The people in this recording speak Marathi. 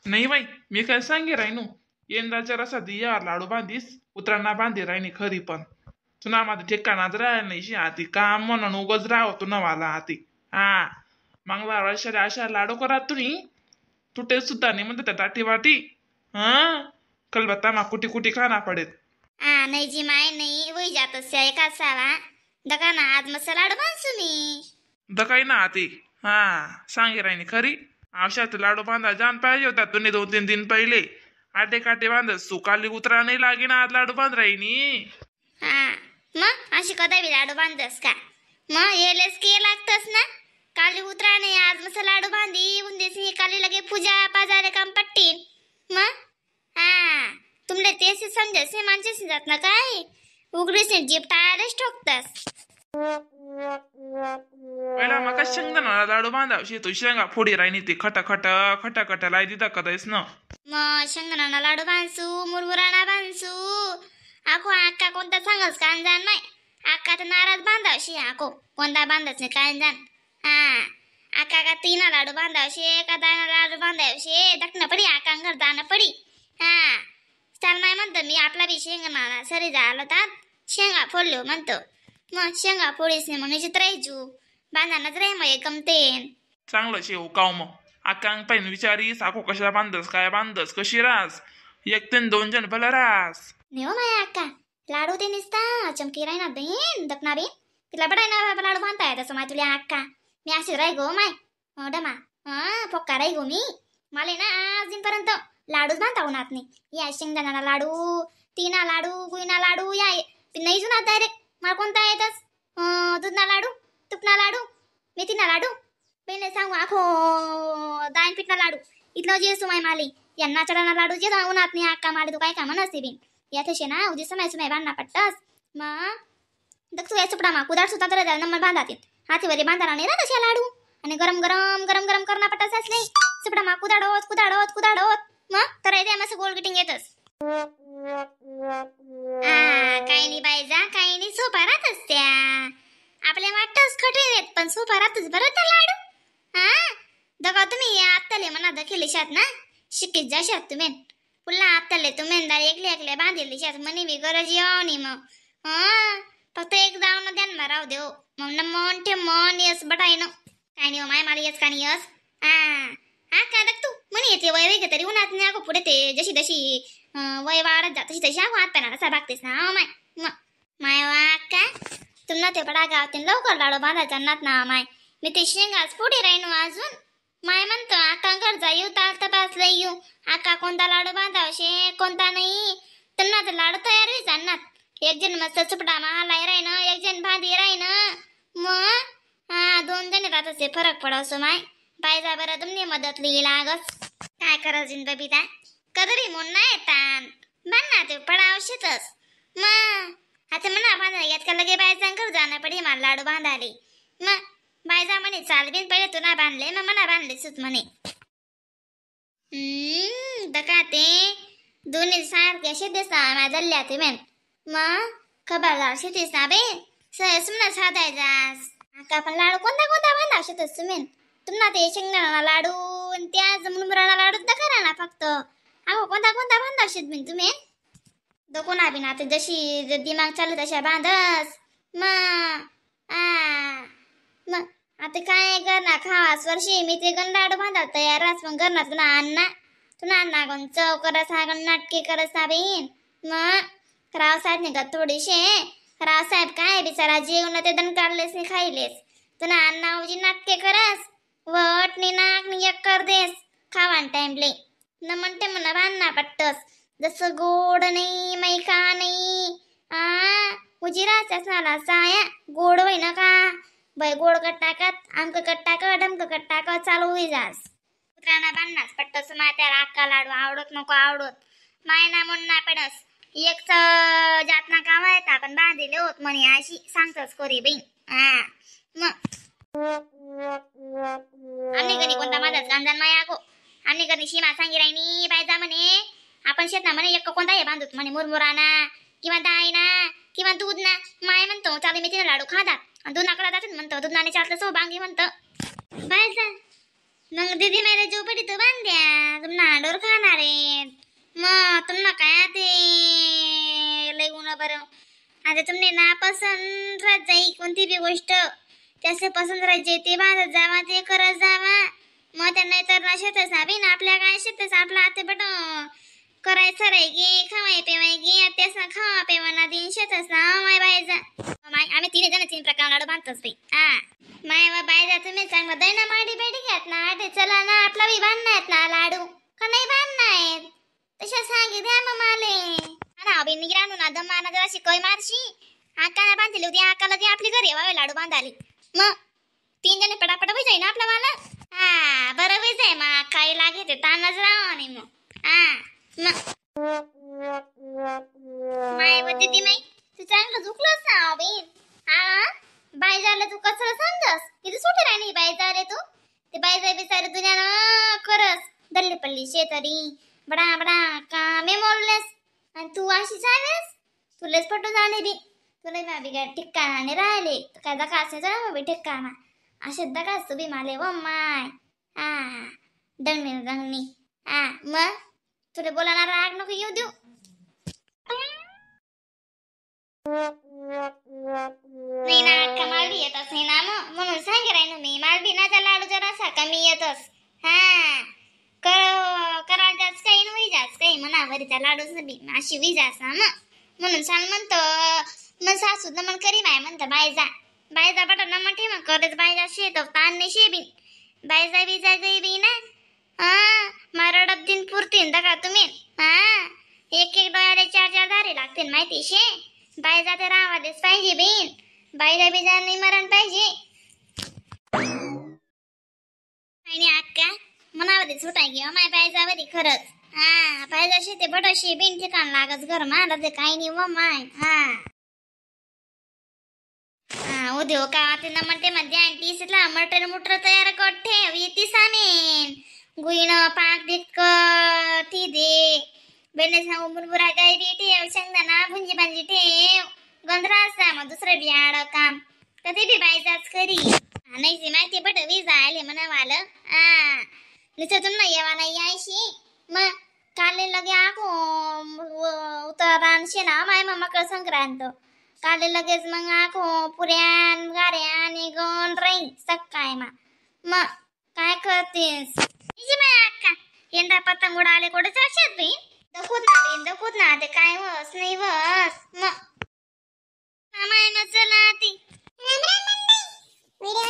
नाही बाई, मी काय सांगे राहिनू. यंदाच्या रसात या लाडू बांधीस उतरांना बांधी राहिनी खरी पण तुला माझं ठिकाणाच राहायला नाही शी आती काम म्हणून उगच राहतो ना मला आती. हा, मंगळवार अशा लाडू करा तुम्ही तुटे सुद्धा नाही म्हणते त्या ताटी वाटी. हा, कलबत्ता मा कुटी कुटी खाना पडेत. नाही जी माय नाही वही जात एका सावा दका ना आज मस्त लाडू बांधसू मी. दकाई ना आती. हा, सांगे राहिनी खरी. आवशात लाडू बांधा जाण पाहिजे होता तुम्ही 2-3 दिन पहिले. आटे काटे बांधत सुकाली उतरा नाही लागे ना आज लाडू बांध राहिनी. हा मग अशी कदा बी लाडू बांधतस का? मग येलेस की लागतस ना. काली उतरा नाही आज मस्त लाडू बांधी उंदेसी काली लगे पूजा पाजारे काम पट्टीन. मग हा तुमले तेसे समजसे मानसे जात ना काय उघडीस जीप टायरच ठोकतस. पहिला मका शेंगदाणा लाडू बांधावशी तू शेंगा फोडी राहिनी ती खटा खटा खटा खटा लाई दिदा कदायस ना. मग शेंगदाणा लाडू बांधसू मुरमुराणा बांधसू आखो आका कोणता सांगस कान जाण नाही. आका तर नाराज बांधावशी आको कोणता बांधस नाही कान जाण. हा आका का 3 लाडू बांधावशे का 10 लाडू बांधावशे दखणं पडी आका घर जाणं पडी. हा चाल माय म्हणतो मी आपला बी शेंगदाणा सरी झालं तर शेंगा फोडलो म्हणतो. मग शेंगा फोडीस नाही म्हणून चित्रायचू बांधानच रे मग गमतेन. चांगलं शेव काव मग आकांग पाहिन विचारी साको कशा बांधस काय बांधस कशी रास 1-2 जण भला रास. नेहो माया अक्का लाडू ते निसता चमकी राही ना देन दखना बी तिला बडाय ना लाडू बांधता येत असं माय तुला अक्का. मी अशी राही गो माय डमा फोक्का राही गो मी. मला ना आज दिनपर्यंत लाडूच बांधता उन्हात नाही. या शेंगदाणा लाडू 3 लाडू गुईना लाडू या नाही जुना डायरेक्ट मला कोणता येतच दूधना लाडू तुपना लाडू मेथीना लाडू पहिले सांगू आखो दायन पीठना लाडू इथलं जे सुमाय माली यांना चढाना लाडू जे उन्हात नाही अक्का माले तू काय कामा नसते बिन याथे शे ना उदी समय सुमाय बांधना पट्टस. मग दक्षू या सुपडा मा कुदाड सुता तर नंबर बांधातील हातीवरी बांधारा नाही ना तशा लाडू आणि गरम गरम गरम गरम करणं पट्टस असले सुपडा मा कुदाडोत कुदाडोत कुदाडोत मग तर इथे मस्त गोल गिटिंग येतस. काही नाही बाईजा काही नाही सोपा राहतच त्या आपल्या वाटतच कठीण येत पण सोपा राहतच बरं त्या लाडू. हा दगा तुम्ही आत्ताले म्हणा दखेले शात ना शिकीत जाशात तुम्ही पुन्हा आत्ताले तुम्ही एकले एकले बांधले शात म्हणे मी गरज येऊ मग फक्त एक जाऊन ध्यान राहू देऊ मग न मन ठे मन यस बटाय न काय नाही माय मला येस का नाही यस. हा काय तू म्हणे येते वय वय तरी उन्हात नाही अगो पुढे ते जशी जशी वय वाढत जात तशी तशी अगो हात पाण्याला असा भागतेस ना माय माय वा का तुमना ते पडा गावते लवकर लाडू बांधायचा नात ना माय मी ते शेंगाच पुढे राहीन अजून माय म्हणतो आका घर जा येऊ ताल तपास लई येऊ आका कोणता लाडू बांधावशे कोणता नाही त्यांना तर लाडू तयार होई जाणार एक जण मस्त चुपडा महालाय राही ना एक जण भांडी राही ना. मग 2 जण राहत असे फरक पडवसो माय पाहिजा बरं तुमने मदत लिही लागस काय करायची बबिता कदरी म्हणून नाही येतात बांधना ते पडावशेतच. मग आता म्हणा बांधा यात का लगे बायचा घर जाणं पडे मला लाडू बांधाले. मग बायजा म्हणे चाल बिन पहिले तू ना बांधले मग मना बांधले सुत म्हणे. दका ते दोन्ही सारखे असे दिसा माझ्या ते मेन मग खबरदार शेतीस ना बे सुमना साधायचास आका पण लाडू कोणता कोणता बांधा शेतच सुमेन तुम्हाला ते शेंगदाणा लाडू आणि त्या मुरमुराला लाडू दखा ना फक्त अहो कोणता कोणता बांधा शेत बिन तुम्ही दकोना बिन आता जशी दिमाग चालू तशा बांधस. मग मग आता काय करणार खास वर्षी मी ते गण लाडू बांधा तयार रास मग करणार तुला अण्णा गण चव करस हा गण नाटके करस ना बिन. मग रावसाहेब नाही का थोडीशे रावसाहेब काय बिचारा जेवण ते दण काढलेस नाही खाईलेस तुला अण्णा उजी नाटके करस वट नि नाक नि एक कर देस खावान टाइमले न म्हणते म्हणा बांधना पट्टस जसं गोड नाही मैका नाही उजी राहतेस नाला साया गोड होई ना का बाई गोड कट टाकत आमक कट टाक डमक कट टाक चालू होई जास कुत्राना बांधनास पट्टस माय त्या आका लाडू आवडत नको आवडत माय ना म्हणून ना पडस एक जातना कामा येता पण बांधले होत म्हणे अशी सांगतच कोरी बाई. मग आम्ही कधी कोणता माझाच गांजान माया गो आम्ही कधी सीमा सांगी राहिनी बायजा म्हणे आपण शेत ना म्हणे एक कोणता हे बांधूत म्हणे मुरमुराना किंवा दाईना किंवा दूध ना माय म्हणतो चालू मी तिने लाडू खातात आणि दूध नाकडा जातात म्हणतो दूध नाने चालतं सो बांगी म्हणतं बायजा मग दीदी मला झोपडी तो बांध्या तुम्हाला हांडोर खाणार आहेत मग तुम्हाला काय ते लय गुण बरं आता तुमने ना पसंत राहत जाई कोणती बी गोष्ट त्याचे पसंत राहायचे ते बांधत जावा ते करत जावा मग त्यांना तर ना शेतच ना बी ना आपल्या काय शेतच आपला आता बट करायचं राही गे खवाय पेवाय गे त्यास ना खावा पेवा ना दिन शेतच ना माय बायचा आम्ही 3 प्रकार लाडू बांधतोच बाई माय वा बायजा तुम्ही चांगलं दैना माडी बेडी घ्यात ना ते चला ना आपला बी बांधणार ना लाडू का नाही बांधणार तशा सांगितल्या मग माले ना अभि निगरानू ना दमाना जराशी कोय मारशी आकाना बांधली होती आका लगे आपली घरी यावे लाडू बांधाली मग 3 जणे पटापट होई जाई ना आपला वाला बरं होई जाय मग काही लागे ते तानच राहा नाही मग माय व दीदी माई तू चांगलं झुकलंस ना अभि बाय झालं तू कसं समजस किती सुटे राहिली बाय झाले तू ते बाय जाय बिचारे तुझ्या ना खरंच दल्ली पल्ली शेतरी बडा बडा का मे मोरलेस आणि तू अशी झालेस तुलेच पटू झाले बी तुला बाबी काय ठिकाणाने राहिले काय दकास जरा बी ठिकाणा असे दकास तू बी माले व माय दंगणी दंगणी मग तुला बोलायला राग नको येऊ देऊ नाही ना अक्का माल बी येतच नाही ना मग म्हणून सांगे राहिनो मी माल बी ना लाडू जरासा कमी येतच करायला जाच काही नाही जाच काही मनावरी त्या लाडूच बी अशी विजास ना मग म्हणून सांग म्हणतो मग सासू नमन करी माय म्हणतं बायजा बटा नमन ठेवा करत बायजा शेत ताण नाही शेबीन बायजा बिजा गई बी ना मारा डबदीन पुरतीन दका तुम्ही एक डोळ्याला 4 धारे लागतील माहिती शे बायजा तर आवाजच पाहिजे बीन बायजा बिजा नाही मरण पाहिजे आणि अक्का मनावरी सुटाय घे माय बायजावरी खरंच बायजा शेते बटाशी बीन ठिकाण लागत घर मला ते काही नाही व माय उद्योग का ते नमटे मध्ये आणटी सिटला मटर मुटर तयार कर ठेव येती सामेन गुईन पाक दिक ती दे बेने सांगू बुरबुरा गायरी ठेव शेंगदाणा भुंजी भांजी ठेव गंधरासा मग दुसरं बियाड काम कधी बी बायचाच करी नाही माहिती बट वीज आले म्हणावालं निसतून नाही येवा नाही यायशी मग काले लगे आको उतरान शेना माय मकर संक्रांत काले लगेच मग आको पुऱ्यान गाऱ्यान गण राही सकाय मग काय करतेस माय अक्का यंदा पतंग उडाले कुठे चर्चेत बी दखूत ना ते काय वस नाही वस मग चला ती व्हिडिओ